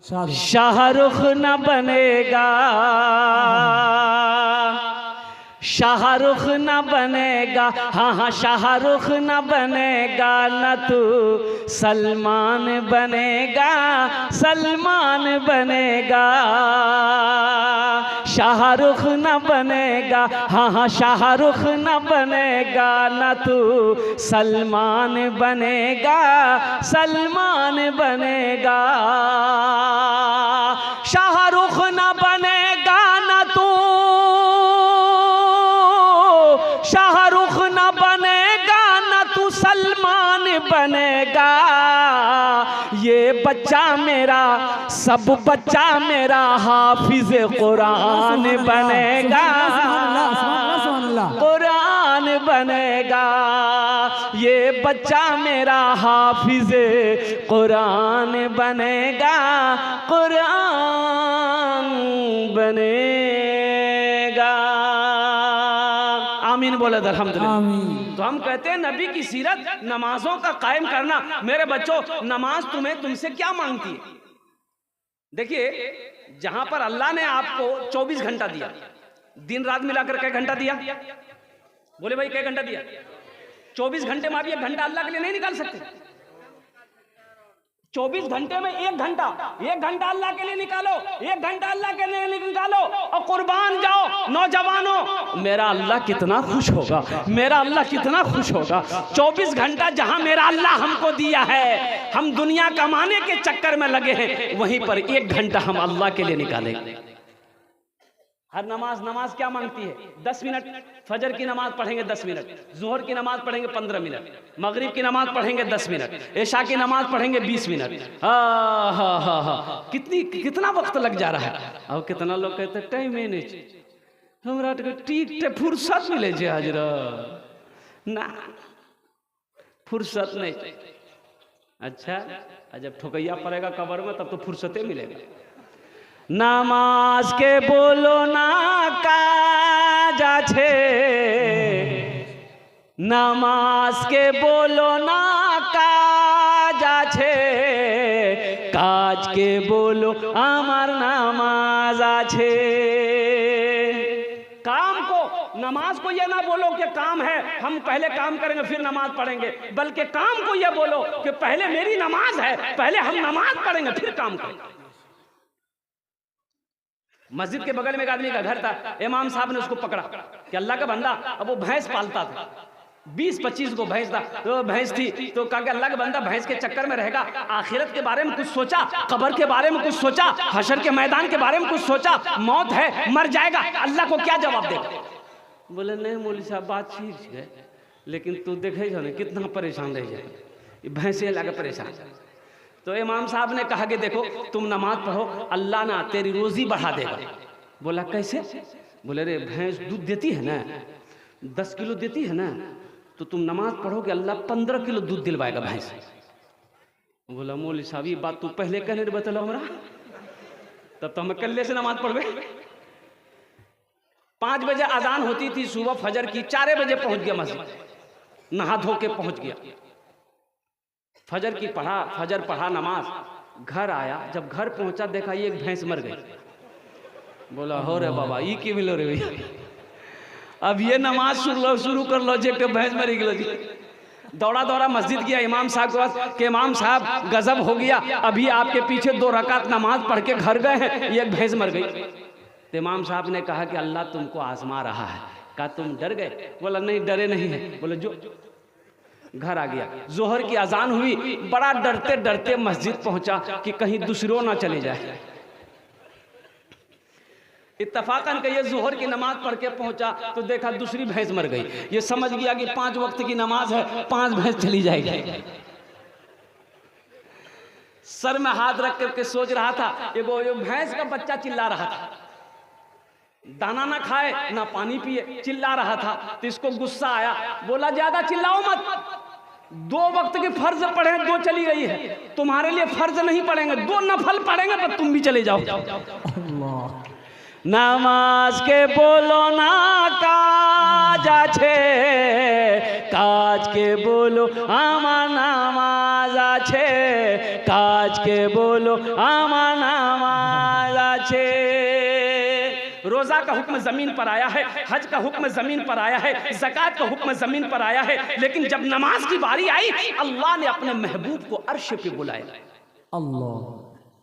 शाहरुख न बनेगा, शाहरुख न बनेगा, हाँ हाँ शाहरुख न बनेगा, न तू सलमान बनेगा, सलमान बनेगा। शाहरुख न बनेगा, हाँ हाँ शाहरुख न बनेगा, न तू सलमान बनेगा, सलमान बनेगा। शाहरुख न बनेगा, न तू शाहरुख न बनेगा, न तू सलमान बनेगा। ये बच्चा मेरा, सब बच्चा मेरा हाफिज कुरान बनेगा, कुरान बनेगा। ये बच्चा मेरा हाफिज कुरान बनेगा, कुरान बनेगा। आमीन बोले अल्हम्दुलिल्लाह। तो हम कहते हैं नबी की सीरत, नमाजों का कायम करना। मेरे बच्चों, नमाज तुमसे क्या मांगती है? देखिए, जहां पर अल्लाह ने आपको 24 घंटा दिया, दिन रात मिलाकर कई घंटा दिया? बोले भाई कई घंटा दिया? 24 घंटे में आप 1 घंटा अल्लाह के लिए नहीं निकाल सकते? 24 घंटे में 1 घंटा, 1 घंटा अल्लाह के लिए निकालो, 1 घंटा अल्लाह के लिए निकालो और कुर्बान जाओ। नौजवानों, मेरा अल्लाह कितना खुश होगा, मेरा अल्लाह कितना खुश होगा। 24 घंटा जहां मेरा अल्लाह हमको दिया है, हम दुनिया कमाने के चक्कर में लगे हैं, वहीं पर 1 घंटा हम अल्लाह के लिए निकालेंगे। हर नमाज क्या मांगती है? 10 मिनट। फजर की नमाज पढ़ेंगे 10 मिनट, जोहर की नमाज पढ़ेंगे 15 मिनट, मगरिब की नमाज पढ़ेंगे 10 मिनट, इशा की नमाज पढ़ेंगे 20 मिनट। हाँ, कितना वक्त लग जा रहा है। और कितना लोग कहते हैं टाइम मैनेज, हमरा ठीक फुर्सत मिले जे हाजरा ना, फुर्सत नहीं। अच्छा, जब ठोकैया पड़ेगा कब्र में तब तो फुर्सते मिलेगा। नामाज के बोलो ना काजा छे, नामाज के बोलो ना काजा छे, काज के बोलो आमार नामाज आछे। काम को, नमाज को ये ना बोलो कि काम है, हम पहले काम करेंगे फिर नमाज पढ़ेंगे, बल्कि काम को ये बोलो कि पहले मेरी नमाज है, पहले हम नमाज पढ़ेंगे फिर काम करेंगे। मस्जिद के बगल में एक आदमी का घर था, इमाम साहब ने उसको पकड़ा कि अल्लाह का बंदा, अब वो भैंस पालता था, 20-25 को भैंस था, तो भैंस थी, तो कहा कि अल्लाह का बंदा भैंस के चक्कर में रहेगा, आखिरत के बारे में कुछ सोचा, कब्र के बारे में कुछ सोचा, हशर के मैदान के बारे में कुछ सोचा, मौत है, मर जाएगा, अल्लाह को क्या जवाब देगा? बोले नहीं मौलवी साहब बात ठीक है, लेकिन तू देखे जो ना कितना परेशान रह जाए, भैंसे लगा परेशान। तो इमाम साहब ने कहा कि देखो तुम नमाज पढ़ो, अल्लाह ना तेरी रोजी बढ़ा देगा। बोला कैसे? बोले रे भैंस दूध देती है ना, 10 किलो देती है ना, तो तुम नमाज पढ़ोगे अल्लाह 15 किलो दूध दिलवाएगा भैंस। बोला मौलवी साहब ये बात तू पहले कहने बतलो हमरा, तब तो हम कल्ले से नमाज पढ़वे। 5 बजे अजान होती थी सुबह फजर की, 4 बजे पहुंच गया मस्जिद, नहा धो के पहुंच गया, फजर की पढ़ा, फजर पढ़ा नमाज, घर आया, जब घर पहुंचा देखा ये एक भैंस मर गई। बोला हो रे बाबा ये की मिलो रे भैया, अब ये नमाज शुरू कर लो जे के भैंस मरी गलो जी। दौड़ा मस्जिद गया इमाम साहब के पास कि इमाम साहब गजब हो गया, अभी आपके पीछे 2 रकात नमाज पढ़ के घर गए हैं, ये एक भैंस मर गई। तो इमाम साहब ने कहा कि अल्लाह तुमको आजमा रहा है। कहा तुम डर गए? बोला नहीं डरे नहीं है। बोले जो, घर आ गया, जोहर की अजान हुई, बड़ा डरते डरते मस्जिद पहुंचा कि कहीं दूसरों ना चले जाए। इत्तफाकन के ये जोहर की नमाज पढ़ के पहुंचा तो देखा दूसरी भैंस मर गई। ये समझ गया कि 5 वक्त की नमाज है, 5 भैंस चली जाएगी। सर में हाथ रख करके सोच रहा था, ये भैंस का बच्चा चिल्ला रहा था, दाना ना खाए ना पानी पिए, चिल्ला रहा था। तो इसको गुस्सा आया, बोला ज्यादा चिल्लाओ मत, 2 वक्त के फर्ज पढ़े, 2 चली गई है, तुम्हारे लिए फर्ज नहीं पढ़ेंगे, 2 नफल पढ़ेंगे, पर तुम भी चले जाओ। नमाज के बोलो ना काजा छे, काज के बोलो आमा नमाज আছে, কাজ আজকে বলো আমার নামাজ আছে। रोजा का हुक्म जमीन पर आया है, हज का हुक्म जमीन पर आया है, ज़कात का हुक्म जमीन पर आया है, लेकिन जब नमाज की बारी आई अल्लाह ने अपने महबूब को अर्श पे बुलाया। अल्लाह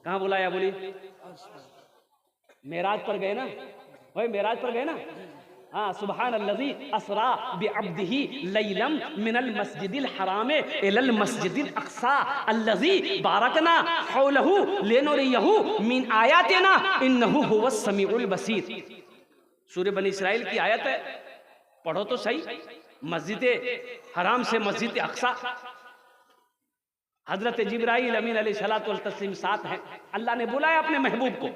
कहाँ बुलाया? बोली मेराज पर गए ना भाई, मेराज पर गए ना। हाँ, सुबहान अल्लज़ी असरा बिअब्दिही लैलम मिनल मस्जिदिल हराम इलल मस्जिदिल अक़सा अल्लज़ी बारकना हौलहू लिनुरियहू मिन आयातिना इन्नहू हुवस समीउल बसीर। सूरह बनी इस्राइल की आयत है, पढ़ो तो सही। मस्जिद हराम से मस्जिद अक़सा, हजरत जिब्राइल अमीन अलैहिस्सलातु व तस्लीम साथ हैं। अल्लाह ने बुलाया अपने महबूब को।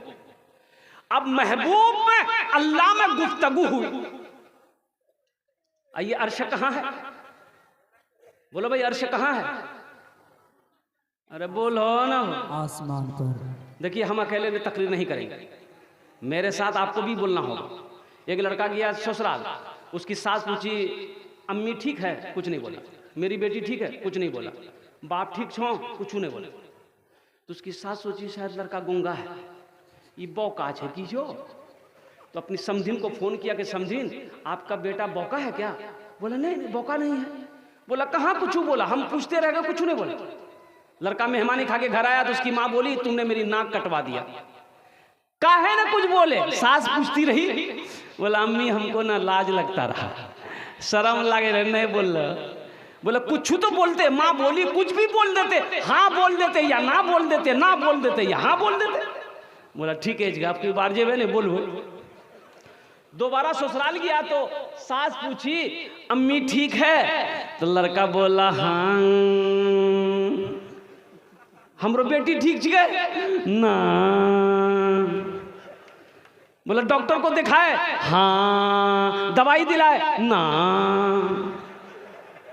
अब महबूब में अल्लाह में गुफ्तगू हुई। आइए, अर्श कहाँ है? बोलो भाई, अर्श कहाँ है? अरे बोलो ना। आसमान पर। देखिए, हम अकेले में तकरीर नहीं करेंगे, मेरे साथ आपको भी बोलना होगा। एक लड़का गया ससुराल, उसकी सास पूछी अम्मी ठीक है? कुछ नहीं बोला। मेरी बेटी ठीक है? कुछ नहीं बोला। बाप ठीक छो? कुछ नहीं बोला। तो उसकी सास सोची शायद लड़का गूंगा है, ये बौका है की जो। तो अपनी समझिन को फोन किया कि समझिन आपका बेटा बौका है क्या? बोला नहीं नहीं बौका नहीं है। बोला कहाँ कुछ बोला? हम पूछते रह गए, कुछ नहीं बोला। लड़का मेहमानी खा के घर आया तो उसकी माँ बोली तुमने मेरी नाक कटवा दिया। काहे ना कुछ बोले? सास पूछती रही। बोला अम्मी हमको ना लाज लगता रहा, शर्म लगे रहे, नहीं बोल। बोला कुछ तो बोलते। माँ बोली कुछ भी बोल देते, हाँ बोल देते या ना बोल देते, ना बोल देते या हाँ बोल देते। बोला ठीक है जी, आपकी बार जेब है नहीं, बोल बोल। दोबारा ससुराल गया तो सास पूछी अम्मी ठीक है? तो लड़का बोला हाँ। हमरो बेटी ठीक है ना। बोला डॉक्टर को दिखाए? हाँ। दवाई दिलाए? ना।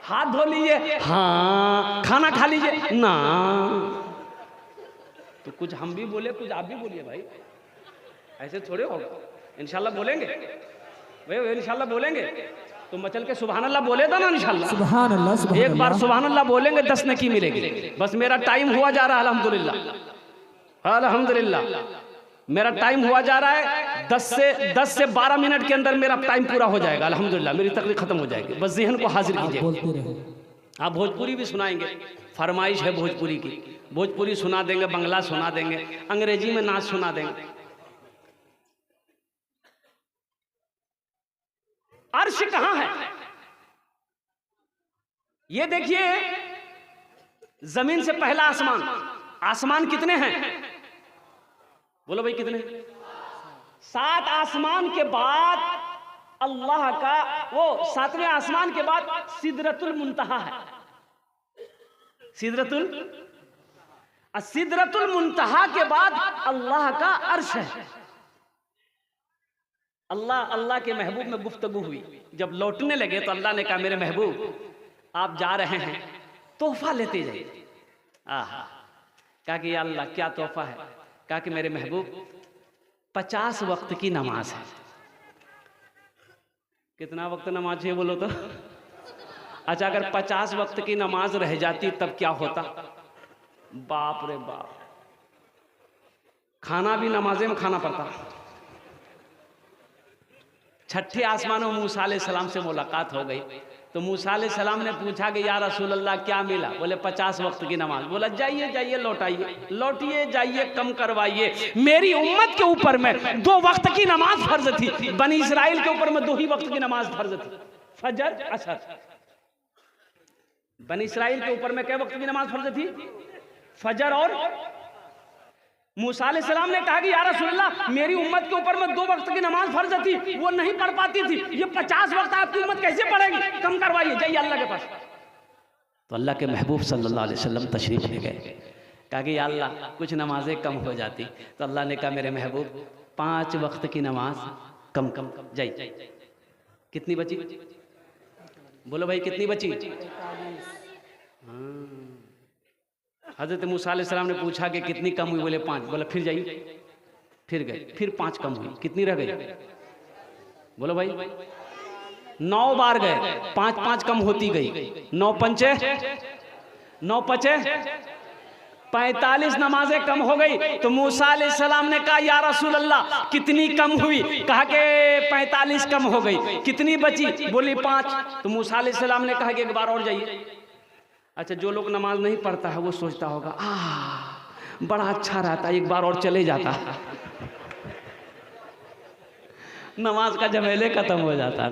हाथ धो लीजिए? हाँ। खाना खा लीजिए? ना। तो कुछ हम भी बोले, कुछ आप भी बोलिए भाई, ऐसे थोड़े होगा। इंशाल्लाह बोलेंगे भाई, इंशाल्लाह बोलेंगे तो मचल के सुभान अल्लाह बोले था ना। इंशाल्लाह सुभान अल्लाह, एक बार सुभान अल्लाह बोलेंगे 10 नेकी मिलेगी। बस मेरा टाइम हुआ जा रहा है, अल्हम्दुलिल्लाह अल्हम्दुलिल्लाह मेरा टाइम हुआ जा रहा है। 10 से 12 मिनट के अंदर मेरा टाइम पूरा हो जाएगा अल्हम्दुलिल्लाह, मेरी तकरीर खत्म हो जाएगी। बस ज़हन को हाजिर कीजिए। आप भोजपुरी भी सुनाएंगे, फरमाइश है भोजपुरी की। भोजपुरी सुना देंगे, बंगला सुना देंगे, अंग्रेजी में नाच सुना देंगे। अर्श कहां है? ये देखिए, जमीन से पहला आसमान। आसमान कितने हैं? बोलो भाई कितने? 7 आसमान के बाद अल्लाह का वो 7वें आसमान के बाद सिदरतुल मुंतहा है। सिदरतुल मुंतहा के बाद अल्लाह का अर्श है। अल्लाह के महबूब में गुफ्तगू हुई। जब लौटने लगे तो अल्लाह ने कहा मेरे महबूब आप जा रहे हैं, तोहफा लेते जाइए। आहा, कहा कि अल्लाह क्या तोहफा है? कहा कि मेरे महबूब 50 वक्त की नमाज है। कितना वक्त नमाज है बोलो तो? अच्छा, अगर 50 वक्त की नमाज रह जाती तब क्या होता? बाप रे बाप, खाना भी नमाजे में खाना पड़ता। छठे आसमान में मूसा अलैहिस्सलाम से मुलाकात हो गई तो मूसा अलैहिस्सलाम ने पूछा कि या रसूल अल्लाह क्या मिला? बोले 50 वक्त की नमाज। बोला जाइए जाइए लौटाइए, लौटिए जाइए, कम करवाइए। मेरी उम्मत के ऊपर में 2 वक्त की नमाज फर्ज थी, बनी इसराइल के ऊपर में 2 ही वक्त की नमाज फर्ज थी, फजर असर। बनी इसराइल के ऊपर में क्या वक्त की नमाज फर्ज थी? फजर और। मूसा अलैहिस्सलाम ने कहा कि या रसूलल्लाह मेरी उम्मत के ऊपर में 2 वक्त की नमाज फर्ज थी, वो नहीं पढ़ पाती थी, ये 50 वक्त आपकी उम्मत कैसे पढ़ेगी? कम करवाइए, जाइए अल्लाह के पास। तो अल्लाह के महबूब सल्लल्लाहु अलैहि वसल्लम तशरीफ ले गए। कहा कि या अल्लाह कुछ नमाजें कम हो जाती। तो अल्लाह ने कहा मेरे महबूब 5 वक्त की नमाज कम जाइए। कितनी बची? बोलो भाई कितनी बची? हज़रत मूसा अलैहिस्सलाम ने पूछा कि कितनी कम हुई? बोले 5। बोला फिर जाइए, फिर गए, फिर 5 कम हुई। कितनी रह गई? बोलो भाई 9 बार गए, 5 कम होती गई। 9 पंचे 45 नमाजें कम हो गई तो मूसा अलैहिस्सलाम ने कहा या रसूल अल्लाह कितनी कम हुई? कहा कि 45 कम हो गई। कितनी बची? बोली 5। तो मूसा अलैहिस्सलाम ने कहा कि एक बार और जाइए। अच्छा, जो लोग नमाज नहीं पढ़ता है वो सोचता होगा बड़ा अच्छा रहता, एक बार और चले जाता, नमाज का झमेले खत्म हो जाता।